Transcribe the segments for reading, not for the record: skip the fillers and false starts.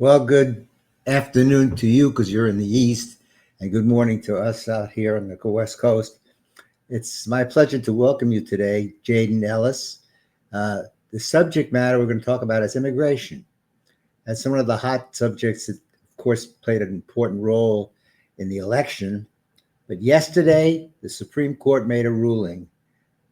Well, good afternoon to you because you're in the East, and good morning to us out here on the West Coast. It's my pleasure to welcome you today, Jadan Ellis. Uh, the subject matter we're going to talk about is immigration. That's one of the hot subjects that, of course, played an important role in the election. But yesterday, the Supreme Court made a ruling,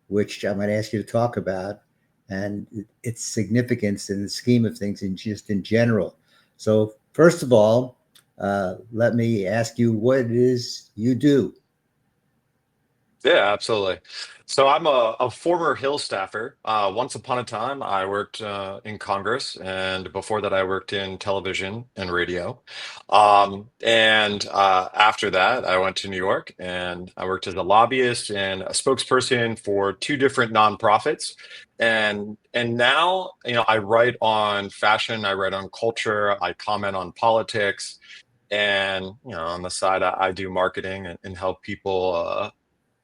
which I'm going to ask you to talk about, and its significance in the scheme of things and just in general. So, first of all, let me ask you what it is you do. Yeah, absolutely. So I'm a former Hill staffer. Once upon a time, I worked in Congress, and before that, I worked in television and radio. And after that, I went to New York, and I worked as a lobbyist and a spokesperson for two different nonprofits. And now, I write on fashion, I write on culture, I comment on politics. And on the side, I do marketing and help people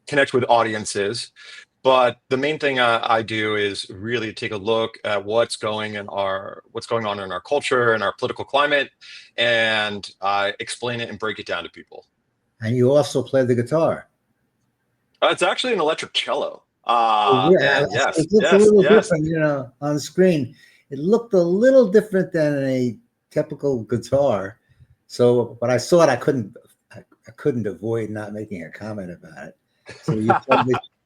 connect with audiences. But the main thing I do is really take a look at what's going on in our culture and our political climate, and I explain it and break it down to people. And you also play the guitar. It's actually an electric cello. Oh, yeah, And yes, it looks a yes, little yes. different, on the screen. It looked a little different than a typical guitar. So, but I saw it, I couldn't avoid not making a comment about it. So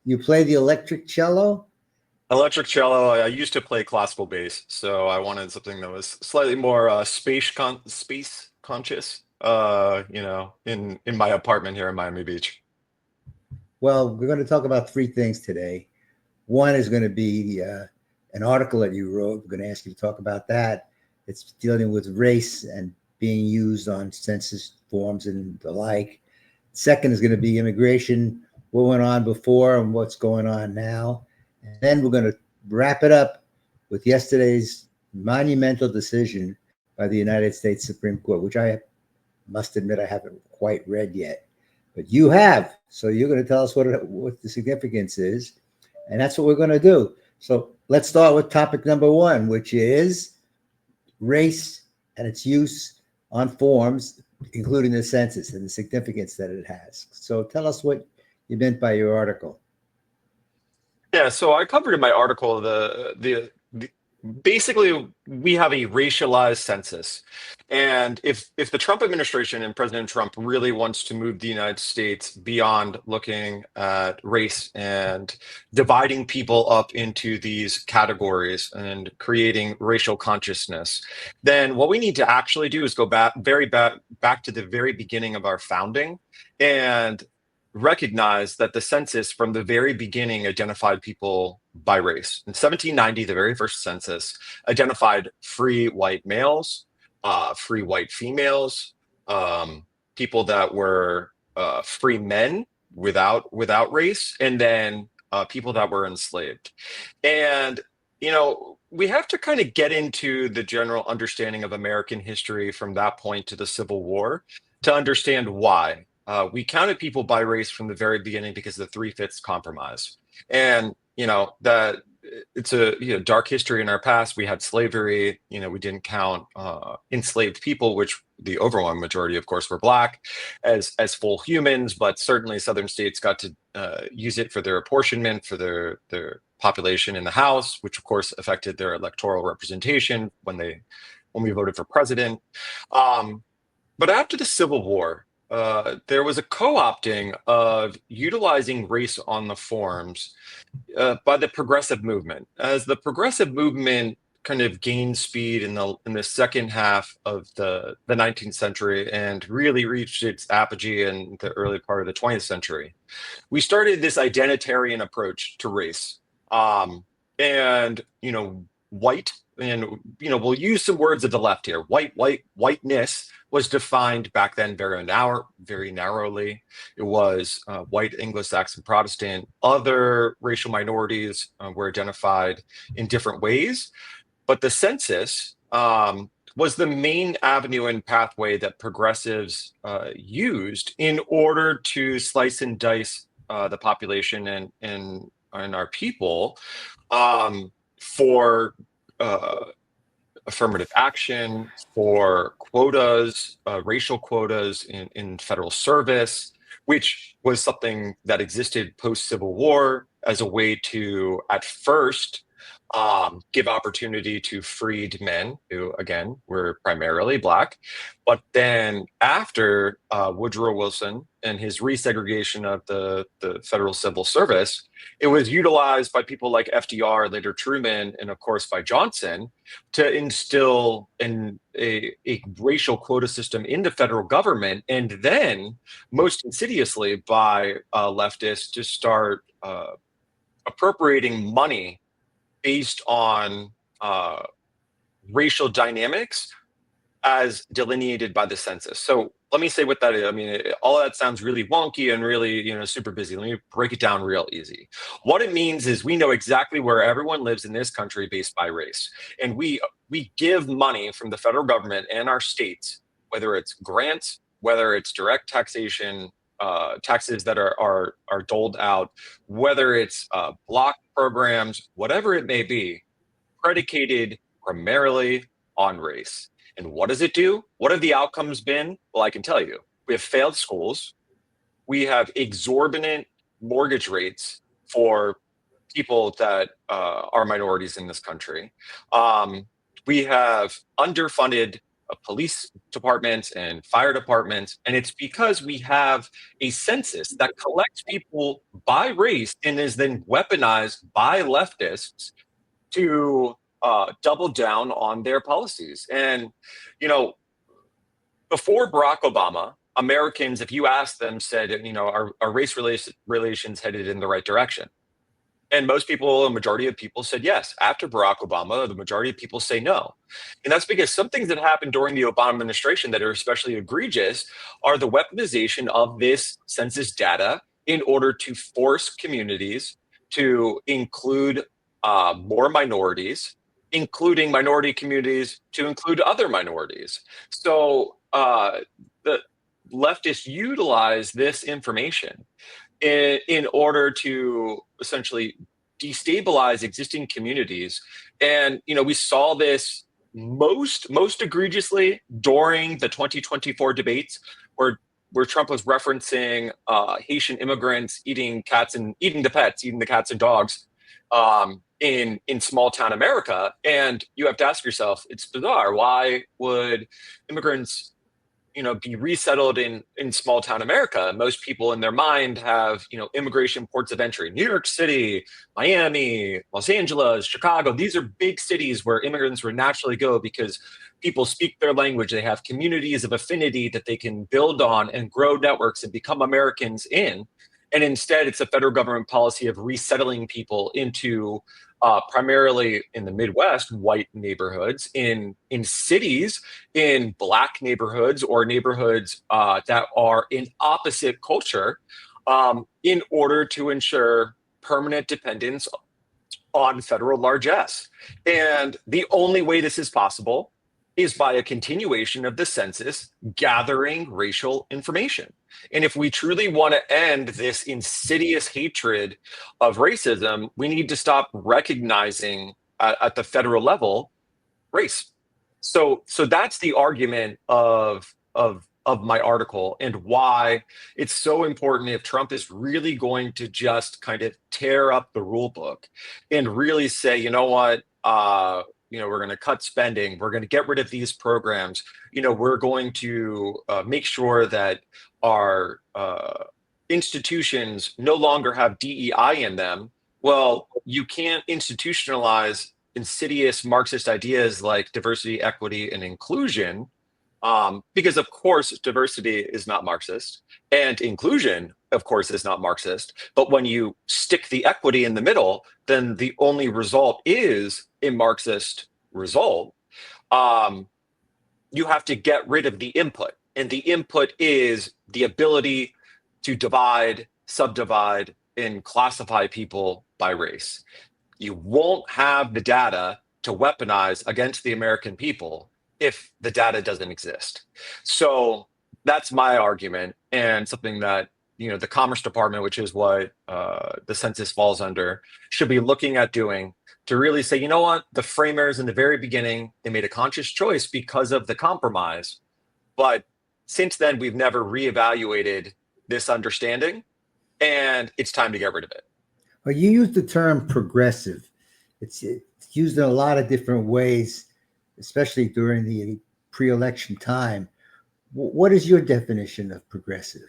you play the electric cello? Electric cello. I used to play classical bass, so I wanted something that was slightly more space conscious. In my apartment here in Miami Beach. Well, we're going to talk about three things today. One is going to be an article that you wrote. We're going to ask you to talk about that. It's dealing with race and being used on census forms and the like. Second is going to be immigration, what went on before and what's going on now. And then we're going to wrap it up with yesterday's monumental decision by the United States Supreme Court, which I must admit I haven't quite read yet. But you have. So you're going to tell us what the significance is. And that's what we're going to do. So let's start with topic number one, which is race and its use on forms, including the census and the significance that it has. So tell us what you meant by your article. Yeah, so I covered in my article the basically we have a racialized census. And if the Trump administration and President Trump really wants to move the United States beyond looking at race and dividing people up into these categories and creating racial consciousness, then what we need to actually do is go back to the very beginning of our founding and recognize that the census from the very beginning identified people by race. In 1790, the very first census identified free white males, free white females, people that were free men without race, and then people that were enslaved. And we have to kind of get into the general understanding of American history from that point to the Civil War to understand why. We counted people by race from the very beginning because of the Three-Fifths Compromise. And, that it's a dark history in our past. We had slavery, we didn't count enslaved people, which the overwhelming majority, of course, were Black as full humans, but certainly Southern states got to use it for their apportionment, for their population in the House, which of course affected their electoral representation when we voted for president. But after the Civil War, there was a co-opting of utilizing race on the forms by the progressive movement. As the progressive movement kind of gained speed in the second half of the 19th century and really reached its apogee in the early part of the 20th century, we started this identitarian approach to race. And white, and we'll use some words of the left here. Whiteness was defined back then very narrowly. It was white Anglo-Saxon Protestant. Other racial minorities were identified in different ways, but the census was the main avenue and pathway that progressives used in order to slice and dice the population and our people, for affirmative action, for quotas, racial quotas in federal service, which was something that existed post-Civil War as a way to, at first, give opportunity to freed men who, again, were primarily Black. But then after Woodrow Wilson and his resegregation of the federal civil service, it was utilized by people like FDR, later Truman, and of course by Johnson to instill a racial quota system into federal government, and then most insidiously by leftists to start appropriating money based on racial dynamics as delineated by the census. So let me say what that is. I mean, all of that sounds really wonky and really, super busy. Let me break it down real easy. What it means is we know exactly where everyone lives in this country based by race. And we give money from the federal government and our states, whether it's grants, whether it's direct taxation, taxes that are doled out, whether it's block programs, whatever it may be, predicated primarily on race. And what does it do? What have the outcomes been? Well, I can tell you. We have failed schools. We have exorbitant mortgage rates for people that are minorities in this country. We have underfunded police departments and fire departments. And it's because we have a census that collects people by race and is then weaponized by leftists to double down on their policies. And, before Barack Obama, Americans, if you asked them, said, are race relations headed in the right direction? And most people, a majority of people said yes. After Barack Obama, the majority of people say no. And that's because some things that happened during the Obama administration that are especially egregious are the weaponization of this census data in order to force communities to include more minorities, including minority communities to include other minorities. So the leftists utilize this information in order to essentially destabilize existing communities. And, we saw this most egregiously during the 2024 debates where Trump was referencing Haitian immigrants eating the cats and dogs in small town America. And you have to ask yourself, it's bizarre. Why would immigrants, be resettled in small town America? Most people in their mind have, immigration ports of entry, New York City, Miami, Los Angeles, Chicago. These are big cities where immigrants would naturally go because people speak their language. They have communities of affinity that they can build on and grow networks and become Americans in. And instead, it's a federal government policy of resettling people into primarily in the Midwest, white neighborhoods, in cities, in Black neighborhoods, or neighborhoods that are in opposite culture, in order to ensure permanent dependence on federal largesse. And the only way this is possible is by a continuation of the census gathering racial information. And if we truly want to end this insidious hatred of racism, we need to stop recognizing at the federal level race. So that's the argument of my article and why it's so important if Trump is really going to just kind of tear up the rule book and really say, you know what, we're going to cut spending. We're going to get rid of these programs. We're going to make sure that our institutions no longer have DEI in them. Well, you can't institutionalize insidious Marxist ideas like diversity, equity, and inclusion, because, of course, diversity is not Marxist, and inclusion, of course, is not Marxist. But when you stick the equity in the middle, then the only result is a Marxist result. You have to get rid of the input. And the input is the ability to divide, subdivide, and classify people by race. You won't have the data to weaponize against the American people if the data doesn't exist. So that's my argument, and something that the Commerce Department, which is what the census falls under, should be looking at doing to really say, you know what, the framers in the very beginning, they made a conscious choice because of the compromise. But since then, we've never reevaluated this understanding, and it's time to get rid of it. Well, you used the term progressive. It's used in a lot of different ways, especially during the pre-election time. What is your definition of progressive?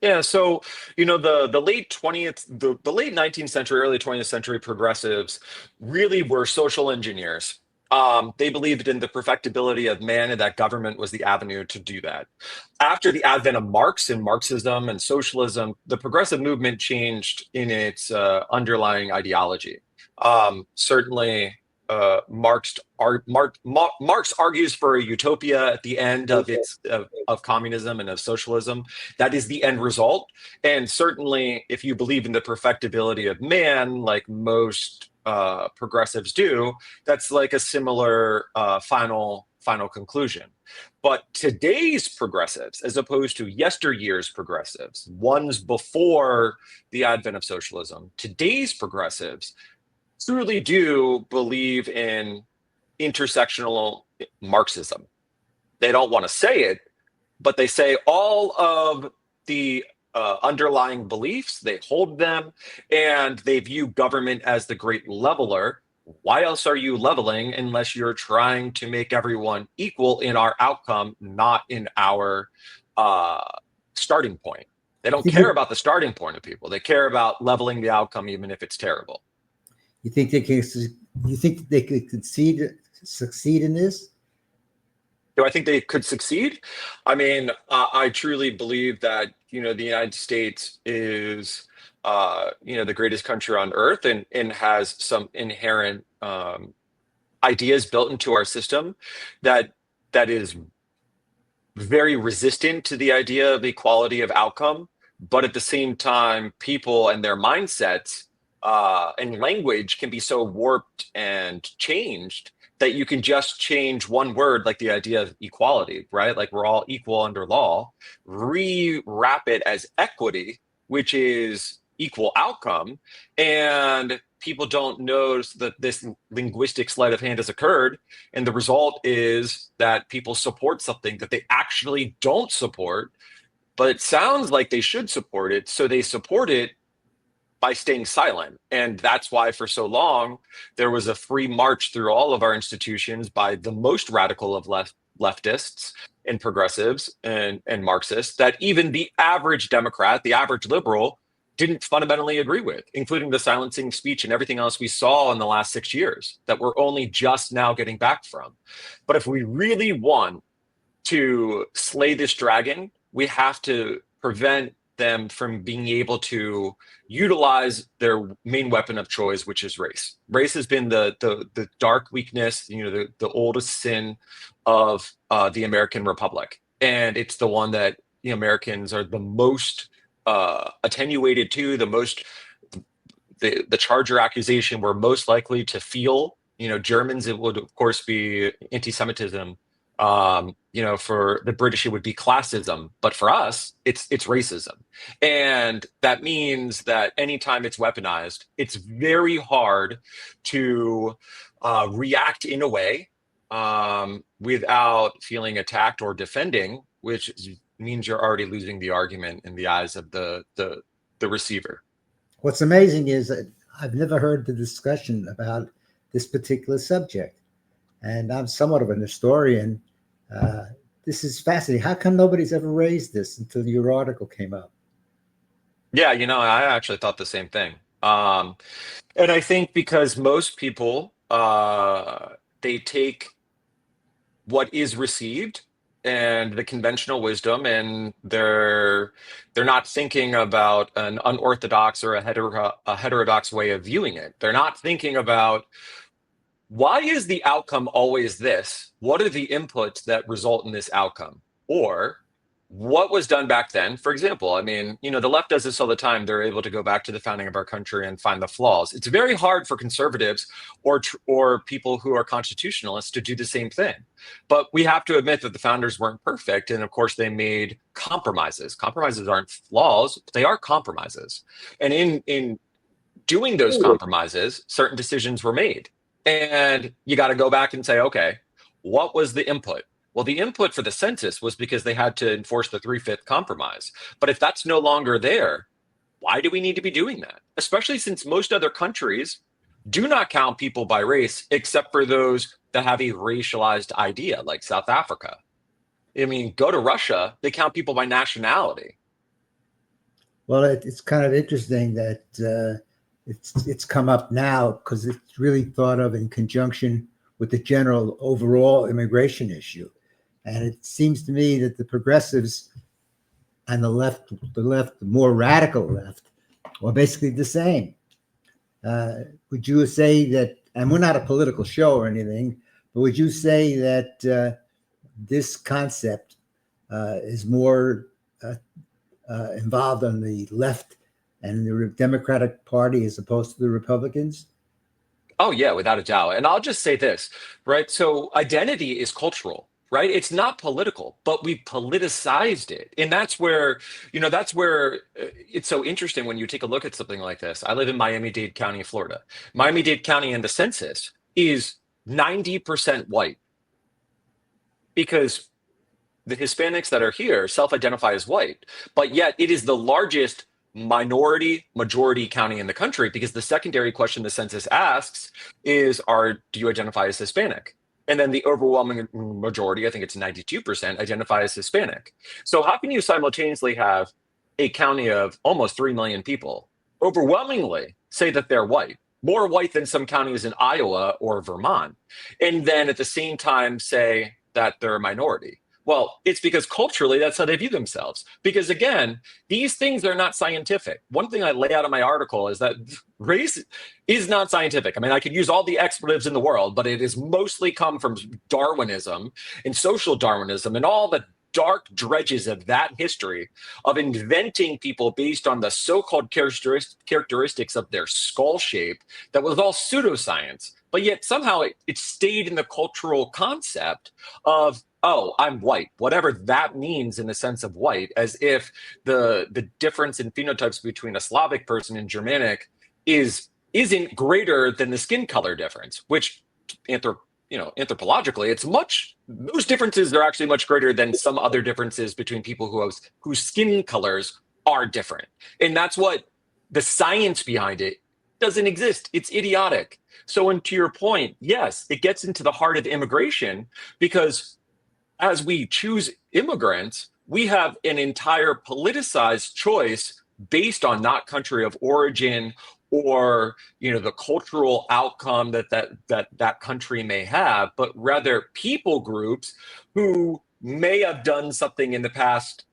Yeah, so the late 20th, the late 19th century, early 20th century progressives really were social engineers. They believed in the perfectibility of man and that government was the avenue to do that. After the advent of Marx and Marxism and socialism, the progressive movement changed in its underlying ideology. Certainly, Marx argues for a utopia at the end of of communism and of socialism. That is the end result. And certainly, if you believe in the perfectibility of man, like most progressives do, that's like a similar final conclusion. But today's progressives, as opposed to yesteryear's progressives, ones before the advent of socialism, today's progressives truly do believe in intersectional Marxism. They don't want to say it, but they say all of the underlying beliefs, they hold them, and they view government as the great leveler. Why else are you leveling unless you're trying to make everyone equal in our outcome, not in our starting point? They don't care about the starting point of people. They care about leveling the outcome, even if it's terrible. You think they can? You think they could succeed in this? Do I think they could succeed? I mean, I truly believe that the United States is the greatest country on earth, and has some inherent ideas built into our system that is very resistant to the idea of equality of outcome. But at the same time, people and their mindsets and language can be so warped and changed that you can just change one word, like the idea of equality, right? Like we're all equal under law, rewrap it as equity, which is equal outcome. And people don't notice that this linguistic sleight of hand has occurred. And the result is that people support something that they actually don't support, but it sounds like they should support it. So they support it by staying silent. And that's why for so long, there was a free march through all of our institutions by the most radical of leftists and progressives and Marxists that even the average Democrat, the average liberal, didn't fundamentally agree with, including the silencing speech and everything else we saw in the last 6 years that we're only just now getting back from. But if we really want to slay this dragon, we have to prevent them from being able to utilize their main weapon of choice, which is race. Race has been the dark weakness, the oldest sin of the American Republic, and it's the one that the Americans are the most attenuated to, the charger accusation we're most likely to feel. Germans, it would of course be anti-Semitism. For the British, it would be classism, but for us, it's racism. And that means that anytime it's weaponized, it's very hard to react in a way without feeling attacked or defending, which means you're already losing the argument in the eyes of the receiver. What's amazing is that I've never heard the discussion about this particular subject, and I'm somewhat of an historian. This is fascinating. How come nobody's ever raised this until your article came up? Yeah, I actually thought the same thing. And I think because most people, they take what is received and the conventional wisdom, and they're not thinking about an unorthodox or a heterodox way of viewing it. They're not thinking about, why is the outcome always this? What are the inputs that result in this outcome? Or what was done back then? For example, I mean, the left does this all the time. They're able to go back to the founding of our country and find the flaws. It's very hard for conservatives or people who are constitutionalists to do the same thing. But we have to admit that the founders weren't perfect. And of course, they made compromises. Compromises aren't flaws, but they are compromises. And in doing those compromises, certain decisions were made. And you got to go back and say, okay, what was the input? Well, the input for the census was because they had to enforce the three-fifth compromise. But if that's no longer there, why do we need to be doing that? Especially since most other countries do not count people by race, except for those that have a racialized idea, like South Africa. I mean, go to Russia, they count people by nationality. Well, it's kind of interesting that it's come up now because it's really thought of in conjunction with the general overall immigration issue. And it seems to me that the progressives and the more radical left, are basically the same. Would you say that, and we're not a political show or anything, but would you say that this concept is more involved on the left and the Democratic Party as opposed to the Republicans? Oh, yeah, without a doubt. And I'll just say this, right? So identity is cultural, right? It's not political, but we politicized it. And that's where, it's so interesting when you take a look at something like this. I live in Miami-Dade County, Florida. Miami-Dade County in the census is 90% white because the Hispanics that are here self-identify as white, but yet it is the largest minority majority county in the country because the secondary question the census asks is, do you identify as Hispanic? And then the overwhelming majority, I think it's 92%, identify as Hispanic. So how can you simultaneously have a county of almost 3 million people overwhelmingly say that they're white, more white than some counties in Iowa or Vermont, and then at the same time say that they're a minority? Well, it's because culturally, that's how they view themselves. Because again, these things are not scientific. One thing I lay out in my article is that race is not scientific. I mean, I could use all the expletives in the world, but it has mostly come from Darwinism and social Darwinism and all the dark dredges of that history of inventing people based on the so-called characteristics of their skull shape that was all pseudoscience. But yet somehow it stayed in the cultural concept of, oh, I'm white, whatever that means in the sense of white, as if the difference in phenotypes between a Slavic person and Germanic isn't greater than the skin color difference, which anthropologically, those differences are actually much greater than some other differences between people whose skin colors are different. And that's what the science behind it doesn't exist. It's idiotic. So, and to your point, yes, it gets into the heart of immigration because as we choose immigrants, we have an entire politicized choice based on not country of origin or the cultural outcome that country may have, but rather people groups who may have done something in the past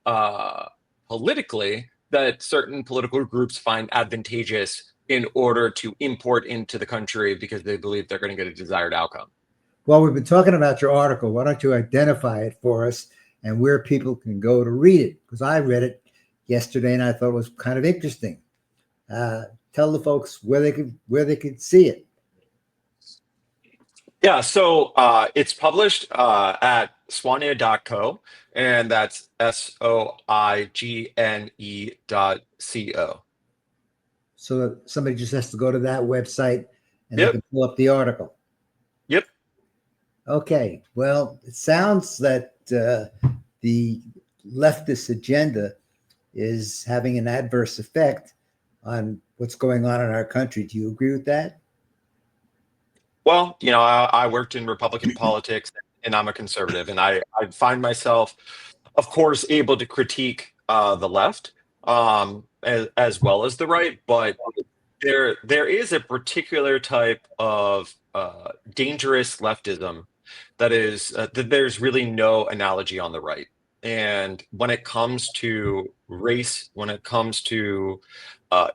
politically that certain political groups find advantageous in order to import into the country because they believe they're going to get a desired outcome. Well, we've been talking about your article. Why don't you identify it for us and where people can go to read it? Because I read it yesterday and I thought it was kind of interesting. Tell the folks where they could see it. Yeah, so it's published at swania.co, and that's SOIGNE.co. So somebody just has to go to that website and Yep. they can pull up the article. Yep. Okay. Well, it sounds that the leftist agenda is having an adverse effect on what's going on in our country. Do you agree with that? Well, I worked in Republican politics and I'm a conservative, and I find myself, of course, able to critique the left as well as the right, but there is a particular type of dangerous leftism that there's really no analogy on the right. And when it comes to race, when it comes to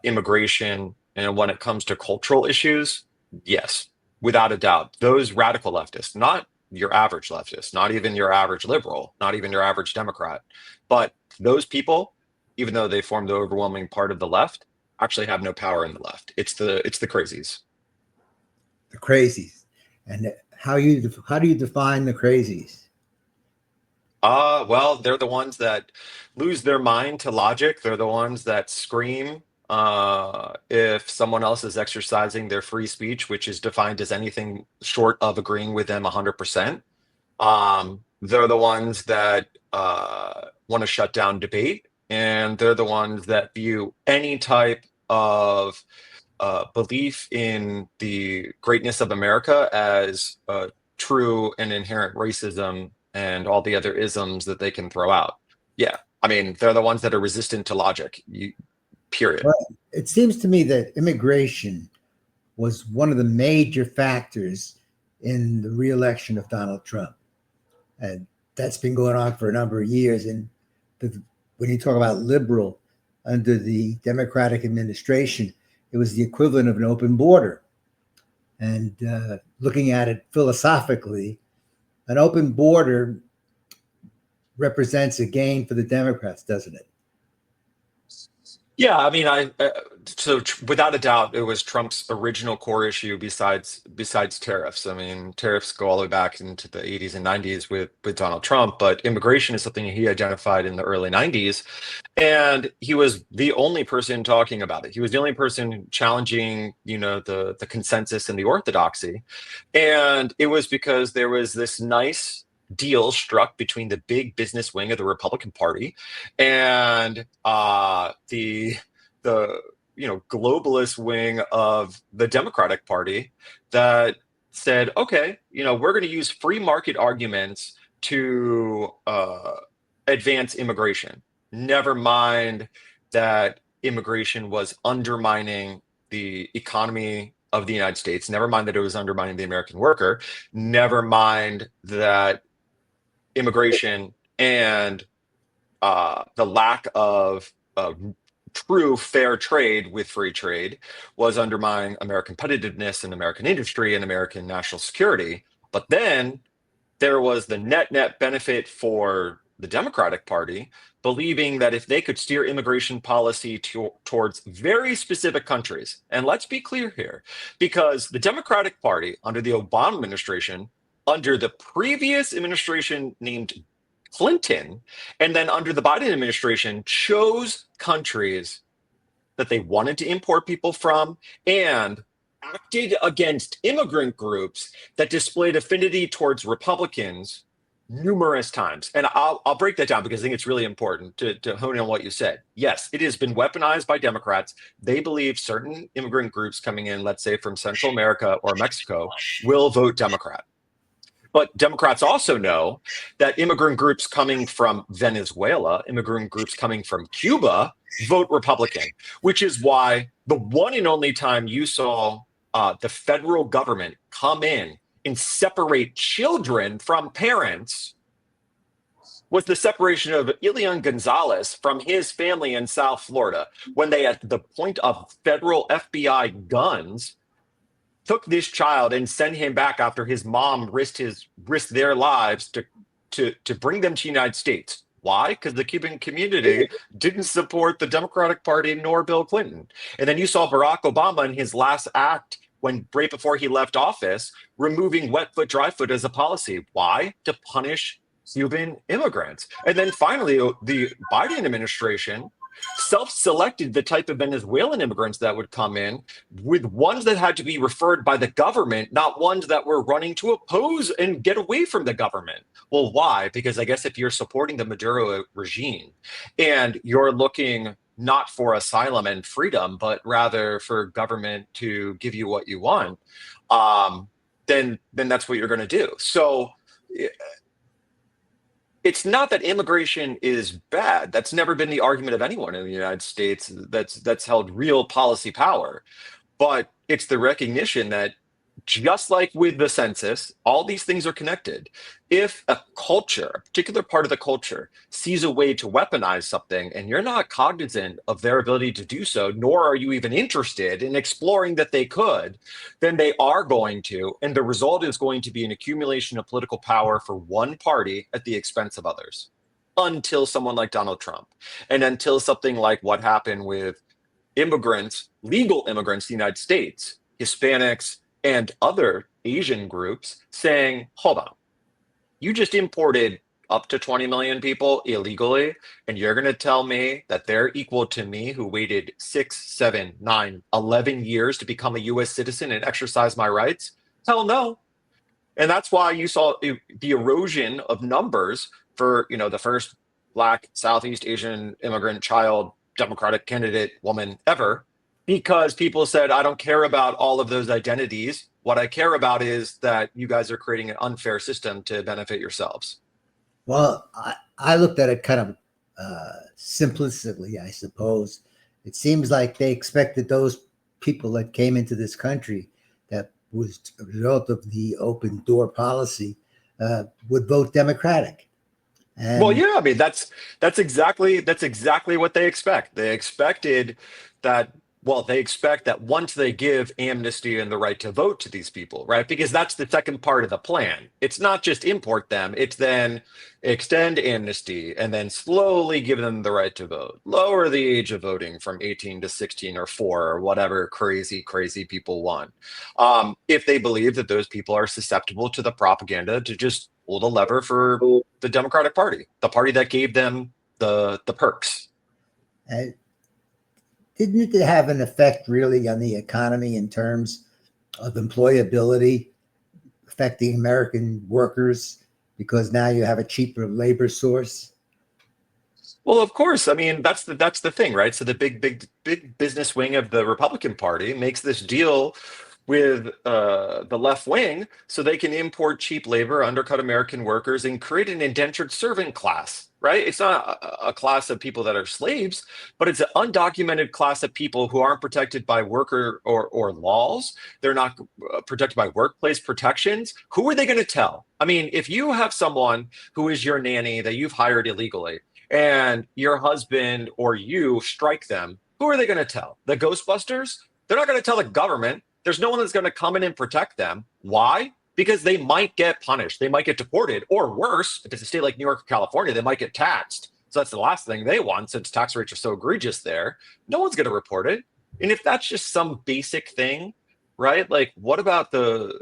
immigration, and when it comes to cultural issues, yes, without a doubt, those radical leftists, not your average leftist, not even your average liberal, not even your average Democrat, but those people, even though they form the overwhelming part of the left, actually have no power in the left. It's the crazies. The crazies. And how do you define the crazies? Well, they're the ones that lose their mind to logic. They're the ones that scream if someone else is exercising their free speech, which is defined as anything short of agreeing with them 100%. They're the ones that want to shut down debate, and they're the ones that view any type of belief in the greatness of America as true and inherent racism and all the other isms that they can throw out. Yeah, I mean, they're the ones that are resistant to logic, period. Well, it seems to me that immigration was one of the major factors in the reelection of Donald Trump. And that's been going on for a number of years. And when you talk about liberal under the Democratic administration, it was the equivalent of an open border. And looking at it philosophically, an open border represents a gain for the Democrats, doesn't it? Yeah, I mean, without a doubt, it was Trump's original core issue besides tariffs. I mean, tariffs go all the way back into the 80s and 90s with Donald Trump, but immigration is something he identified in the early 90s, and he was the only person talking about it. He was the only person challenging, the consensus and the orthodoxy, and it was because there was this nice deal struck between the big business wing of the Republican Party and the globalist wing of the Democratic Party that said, okay, we're going to use free market arguments to advance immigration. Never mind that immigration was undermining the economy of the United States. Never mind that it was undermining the American worker. Never mind that immigration and the lack of true fair trade with free trade was undermining American competitiveness and American industry and American national security. But then there was the net benefit for the Democratic Party, believing that if they could steer immigration policy towards very specific countries, and let's be clear here, because the Democratic Party under the Obama administration, under the previous administration named Clinton, and then under the Biden administration, chose countries that they wanted to import people from and acted against immigrant groups that displayed affinity towards Republicans numerous times. And I'll break that down because I think it's really important to hone in on what you said. Yes, it has been weaponized by Democrats. They believe certain immigrant groups coming in, let's say from Central America or Mexico, will vote Democrat. But Democrats also know that immigrant groups coming from Venezuela, immigrant groups coming from Cuba, vote Republican, which is why the one and only time you saw the federal government come in and separate children from parents was the separation of Elian Gonzalez from his family in South Florida, when they, at the point of federal FBI guns, took this child and sent him back after his mom risked their lives to bring them to the United States. Why? Because the Cuban community didn't support the Democratic Party nor Bill Clinton. And then you saw Barack Obama in his last act, when right before he left office, removing wet foot, dry foot as a policy. Why? To punish Cuban immigrants. And then finally, the Biden administration self-selected the type of Venezuelan immigrants that would come in, with ones that had to be referred by the government, not ones that were running to oppose and get away from the government. Well, why? Because I guess if you're supporting the Maduro regime and you're looking not for asylum and freedom, but rather for government to give you what you want, then that's what you're going to do. So it's not that immigration is bad. That's never been the argument of anyone in the United States that's held real policy power. But it's the recognition that, just like with the census, all these things are connected. If a culture, a particular part of the culture, sees a way to weaponize something and you're not cognizant of their ability to do so, nor are you even interested in exploring that they could, then they are going to. And the result is going to be an accumulation of political power for one party at the expense of others, until someone like Donald Trump, and until something like what happened with immigrants, legal immigrants to the United States, Hispanics, and other Asian groups, saying, hold on, you just imported up to 20 million people illegally, and you're going to tell me that they're equal to me who waited 6, 7, 9, 11 years to become a US citizen and exercise my rights? Hell no. And that's why you saw the erosion of numbers for, the first Black Southeast Asian immigrant child Democratic candidate woman ever, because people said, I don't care about all of those identities. What I care about is that you guys are creating an unfair system to benefit yourselves. Well, I looked at it kind of simplistically, I suppose. It seems like they expected those people that came into this country that was a result of the open door policy would vote Democratic. Well, And yeah, I mean that's exactly what they expect. That they expect that once they give amnesty and the right to vote to these people, right? Because that's the second part of the plan. It's not just import them, it's then extend amnesty and then slowly give them the right to vote. Lower the age of voting from 18 to 16 or 4 or whatever crazy people want. If they believe that those people are susceptible to the propaganda to just pull the lever for the Democratic Party, the party that gave them the perks. uh, didn't it have an effect really on the economy in terms of employability, affecting American workers because now you have a cheaper labor source? Well, of course. I mean, that's the thing, right? So the big business wing of the Republican Party makes this deal with the left wing so they can import cheap labor, undercut American workers, and create an indentured servant class, right? It's not a class of people that are slaves, but it's an undocumented class of people who aren't protected by worker or laws. They're not protected by workplace protections. Who are they going to tell? I mean, if you have someone who is your nanny that you've hired illegally, and your husband or you strike them, who are they going to tell? The Ghostbusters? They're not going to tell the government. There's no one that's going to come in and protect them. Why? Because they might get punished. They might get deported, or worse, if it's a state like New York or California, they might get taxed. So that's the last thing they want, since tax rates are so egregious there. No one's going to report it. And if that's just some basic thing, right? Like, what about the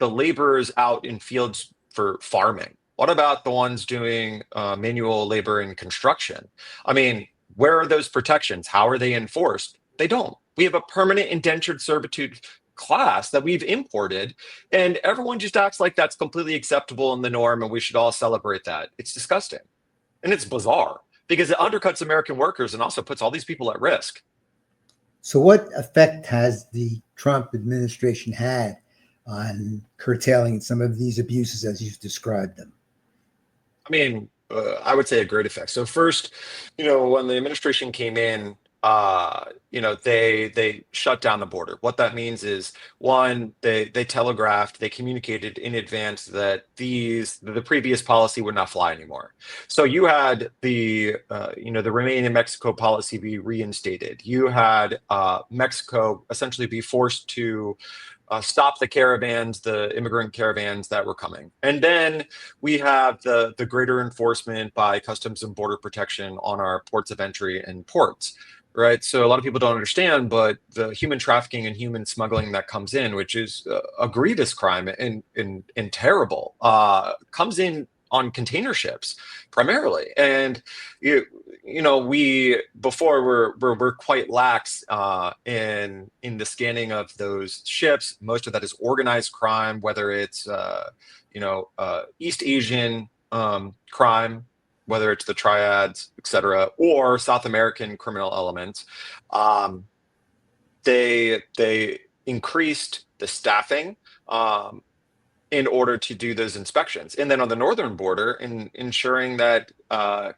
laborers out in fields for farming? What about the ones doing manual labor in construction? I mean, where are those protections? How are they enforced? They don't. We have a permanent indentured servitude class that we've imported, and everyone just acts like that's completely acceptable in the norm, and we should all celebrate that. It's disgusting. And it's bizarre because it undercuts American workers and also puts all these people at risk. So, what effect has the Trump administration had on curtailing some of these abuses as you've described them? I mean, I would say a great effect. So first, when the administration came in, they shut down the border. What that means is, one, they telegraphed, they communicated in advance that the previous policy would not fly anymore. So you had the remain in Mexico policy be reinstated. You had Mexico essentially be forced to stop the caravans, the immigrant caravans that were coming. And then we have the greater enforcement by Customs and Border Protection on our ports of entry and ports, right? So a lot of people don't understand, but the human trafficking and human smuggling that comes in, which is a grievous crime and terrible, comes in on container ships primarily. And we before we're quite lax in the scanning of those ships. Most of that is organized crime, whether it's East Asian crime, whether it's the triads, etc., or South American criminal elements. They increased the staffing in order to do those inspections. And then on the northern border, in ensuring that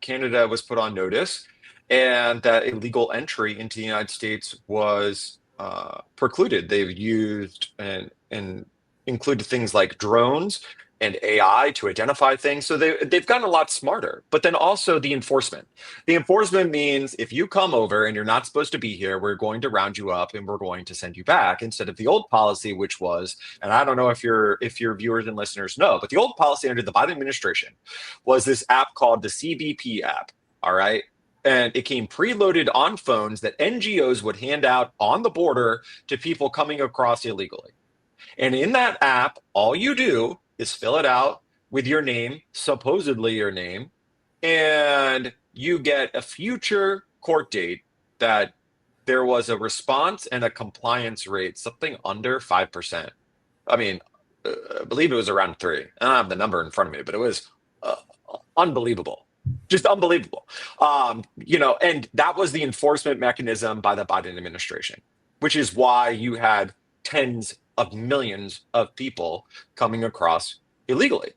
Canada was put on notice and that illegal entry into the United States was precluded. They've used and included things like drones and AI to identify things. So they've gotten a lot smarter. But then also the enforcement. The enforcement means if you come over and you're not supposed to be here, we're going to round you up and we're going to send you back, instead of the old policy, which was, and I don't know if your viewers and listeners know, but the old policy under the Biden administration was this app called the CBP app. All right. And it came preloaded on phones that NGOs would hand out on the border to people coming across illegally. And in that app, all you do is fill it out. with your name, supposedly your name, and you get a future court date that there was a response and a compliance rate, something under 5%. I mean, I believe it was around 3. I don't have the number in front of me, but it was uh, unbelievable, just unbelievable. And that was the enforcement mechanism by the Biden administration, which is why you had tens of millions of people coming across illegally.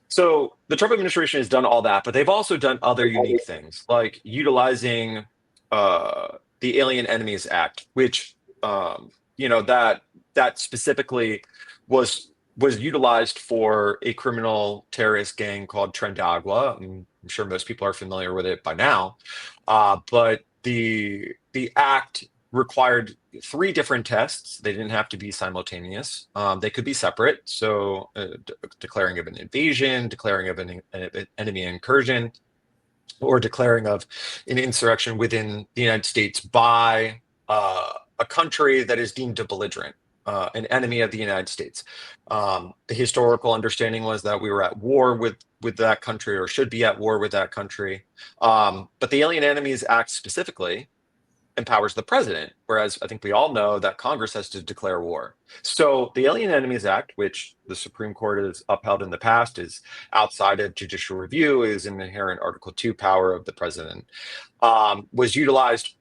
So the Trump administration has done all that, but they've also done other unique things, like utilizing uh, the Alien Enemies Act, which that specifically was utilized for a criminal terrorist gang called Tren de Agua. I'm sure most people are familiar with it by now, but the act required 3 different tests. They didn't have to be simultaneous. They could be separate. So, declaring of an invasion, declaring of an enemy incursion, or declaring of an insurrection within the United States by a country that is deemed a belligerent, an enemy of the United States. The historical understanding was that we were at war with that country, or should be at war with that country. But the Alien Enemies Act specifically empowers the president, whereas I think we all know that Congress has to declare war. So the Alien Enemies Act, which the Supreme Court has upheld in the past, is outside of judicial review, is an inherent Article 2 power of the president, was utilized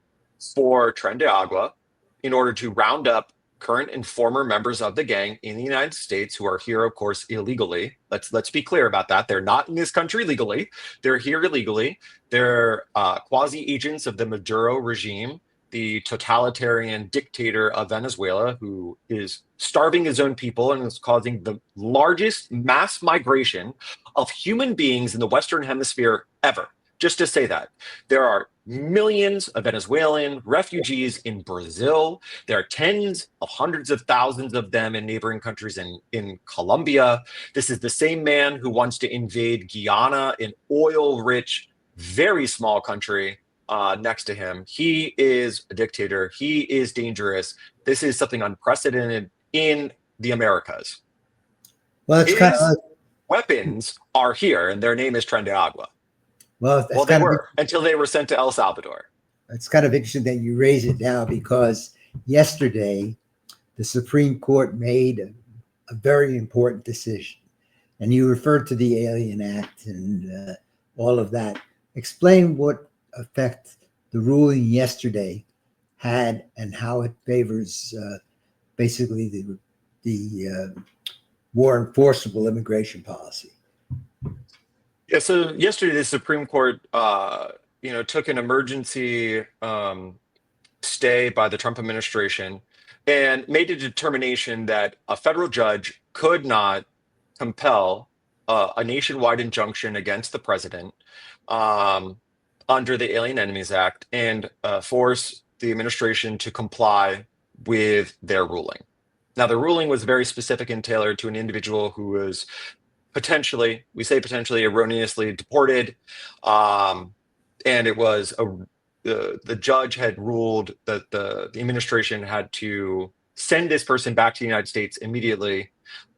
for Tren de Agua in order to round up current and former members of the gang in the United States who are here, of course, illegally. Let's be clear about that. They're not in this country legally. They're here illegally. They're quasi agents of the Maduro regime, the totalitarian dictator of Venezuela, who is starving his own people and is causing the largest mass migration of human beings in the Western Hemisphere ever. Just to say that. There are millions of Venezuelan refugees in Brazil. There are tens of hundreds of thousands of them in neighboring countries in Colombia. This is the same man who wants to invade Guyana, an oil-rich, very small country next to him. He is a dictator. He is dangerous. This is something unprecedented in the Americas. Well, it's kind of like, weapons are here, and their name is Tren de Agua. well, They were until they were sent to El Salvador. It's kind of interesting that you raise it now, because yesterday the Supreme Court made a very important decision, and you referred to the Alien Act and all of that. Explain what effect the ruling yesterday had and how it favors basically the more enforceable immigration policy. Yeah, so yesterday the Supreme Court, took an emergency stay by the Trump administration and made a determination that a federal judge could not compel a nationwide injunction against the president under the Alien Enemies Act and force the administration to comply with their ruling. Now, the ruling was very specific and tailored to an individual who was potentially erroneously deported. And it was the judge had ruled that the administration had to send this person back to the United States immediately.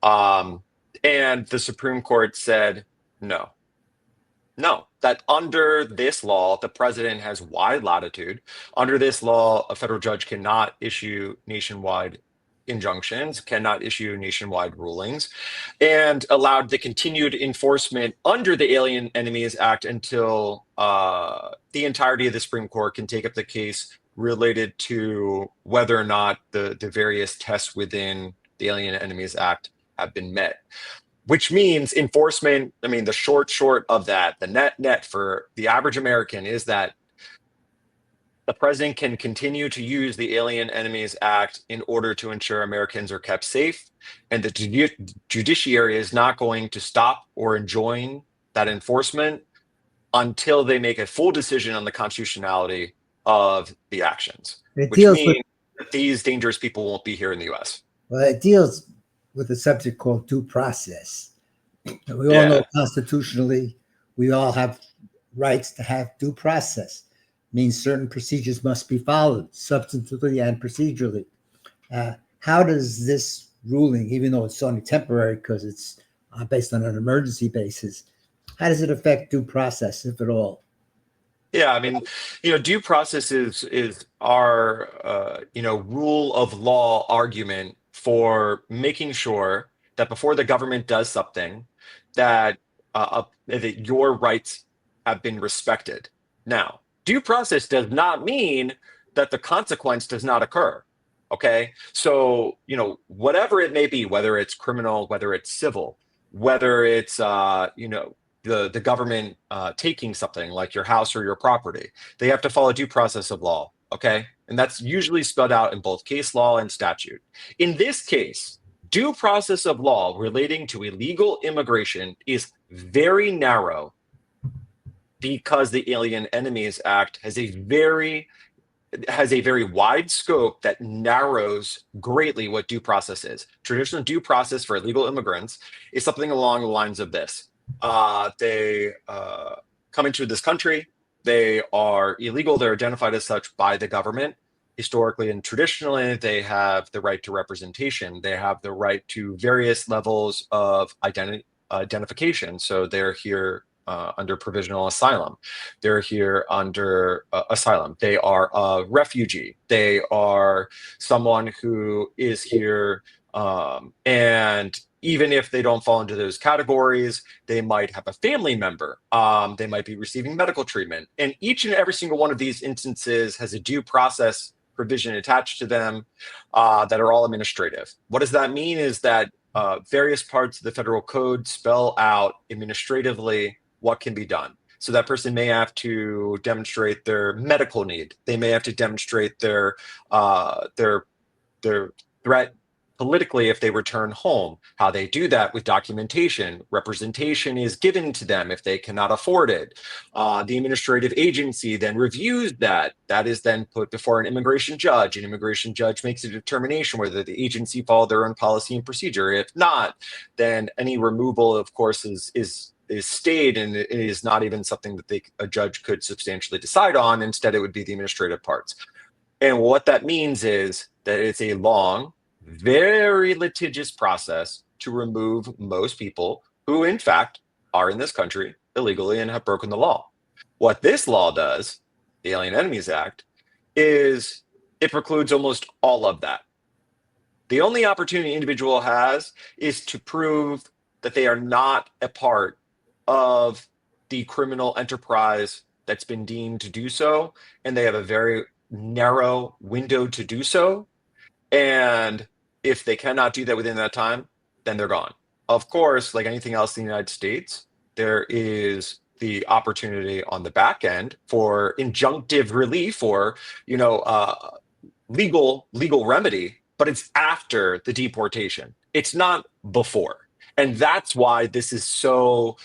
And the Supreme Court said, no, that under this law, the president has wide latitude. Under this law, a federal judge cannot issue nationwide injunctions, cannot issue nationwide rulings, and allowed the continued enforcement under the Alien Enemies Act until the entirety of the Supreme Court can take up the case related to whether or not the various tests within the Alien Enemies Act have been met. Which means enforcement, the short of that, the net for the average American is that the president can continue to use the Alien Enemies Act in order to ensure Americans are kept safe, and the judiciary is not going to stop or enjoin that enforcement until they make a full decision on the constitutionality of the actions, which means that these dangerous people won't be here in the U.S. Well, it deals with a subject called due process. We all know constitutionally we all have rights to have due process. Means certain procedures must be followed substantively and procedurally. How does this ruling, even though it's only temporary because it's based on an emergency basis. How does it affect due process, if at all? Yeah, I mean, due process is our rule of law argument for making sure that before the government does something, that your rights have been respected. Now, due process does not mean that the consequence does not occur. Okay, so whatever it may be, whether it's criminal, whether it's civil, whether it's the government taking something like your house or your property, they have to follow due process of law. Okay, and that's usually spelled out in both case law and statute. In this case, due process of law relating to illegal immigration is very narrow because the Alien Enemies Act has a very wide scope that narrows greatly what due process is. Traditional due process for illegal immigrants is something along the lines of this. They come into this country, they are illegal, they're identified as such by the government. Historically and traditionally, they have the right to representation. They have the right to various levels of identification. So they're here under provisional asylum. They're here under asylum. They are a refugee. They are someone who is here, and even if they don't fall into those categories, they might have a family member. They might be receiving medical treatment. And each and every single one of these instances has a due process provision attached to them that are all administrative. What does that mean is that various parts of the federal code spell out administratively what can be done. So that person may have to demonstrate their medical need. They may have to demonstrate their threat politically if they return home. How they do that with documentation. Representation is given to them if they cannot afford it. The administrative agency then reviews that. That is then put before an immigration judge. An immigration judge makes a determination whether the agency followed their own policy and procedure. If not, then any removal, of course, is stayed, and it is not even something that a judge could substantially decide on. Instead, it would be the administrative parts. And what that means is that it's a long, very litigious process to remove most people who, in fact, are in this country illegally and have broken the law. What this law does, the Alien Enemies Act, is it precludes almost all of that. The only opportunity an individual has is to prove that they are not a part of the criminal enterprise that's been deemed to do so, and they have a very narrow window to do so. And if they cannot do that within that time, then they're gone. Of course, like anything else in the United States, there is the opportunity on the back end for injunctive relief or legal remedy, but it's after the deportation. It's not before. And that's why this is so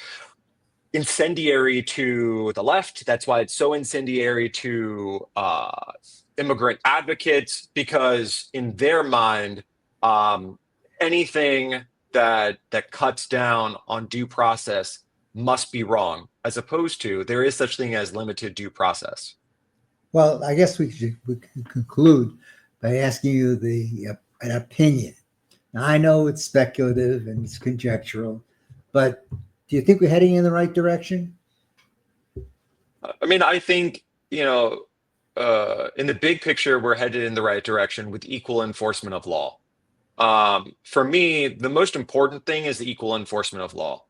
incendiary to the left. That's why it's so incendiary to immigrant advocates, because in their mind, anything that cuts down on due process must be wrong, as opposed to there is such thing as limited due process. Well, I guess we can conclude by asking you an opinion. Now, I know it's speculative and it's conjectural, but do you think we're heading in the right direction? I mean, I think, in the big picture, we're headed in the right direction with equal enforcement of law. For me, the most important thing is the equal enforcement of law.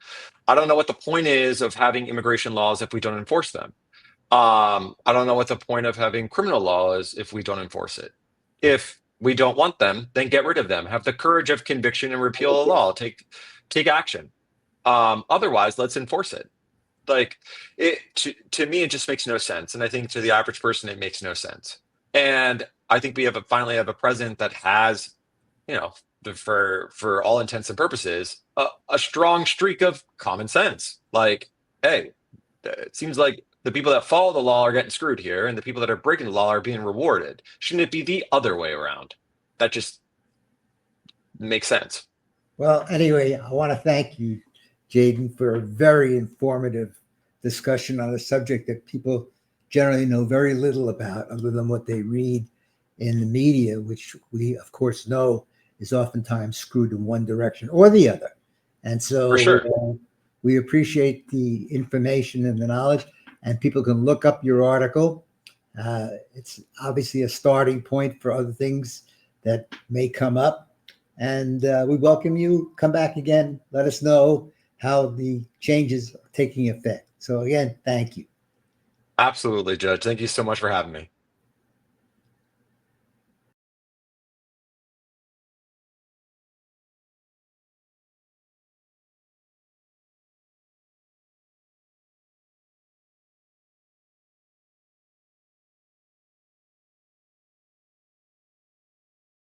I don't know what the point is of having immigration laws if we don't enforce them. I don't know what the point of having criminal law is if we don't enforce it. If we don't want them, then get rid of them. Have the courage of conviction and repeal the law. Take action. Otherwise, let's enforce it. Like, to me, it just makes no sense. And I think to the average person, it makes no sense. And I think we finally have a president that has, for all intents and purposes, a strong streak of common sense. Like, hey, it seems like the people that follow the law are getting screwed here, and the people that are breaking the law are being rewarded. Shouldn't it be the other way around? That just makes sense. Well, anyway, I want to thank you, Jadan, for a very informative discussion on a subject that people generally know very little about other than what they read in the media, which we, of course, know is oftentimes screwed in one direction or the other. And For so sure. we appreciate the information and the knowledge, and people can look up your article. It's obviously a starting point for other things that may come up. And we welcome you. Come back again. Let us know how the changes are taking effect. So again, thank you. Absolutely, Judge. Thank you so much for having me.